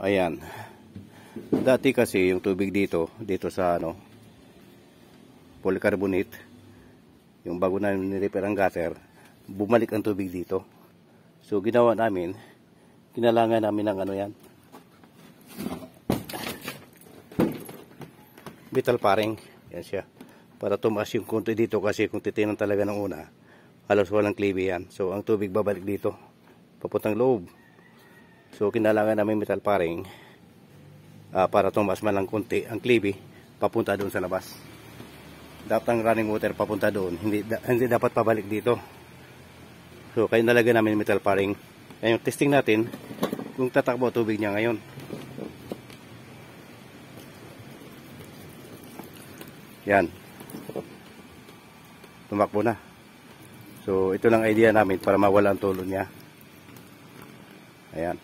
Ayan. Dati kasi yung tubig dito sa polycarbonate, yung bago na nirepair ang gutter, bumalik ang tubig dito. So ginawa namin, kinalangan namin ng yan, metal paring. Yan siya. Para tumaas yung konti dito, kasi kung titingnan talaga ng una, halos walang klibe yan. So ang tubig babalik dito, papuntang loob. So kinalangan namin metal paring para tumaas man lang konti ang klibe papunta doon sa labas. Dapat ang running water papunta doon, hindi dapat pabalik dito. So kaya nalagyan namin metal paring. Ngayon testing natin kung tatakbo tubig niya ngayon. Yan, tumakbo na. So ito lang idea namin para mawala ang tulo niya. Ayan.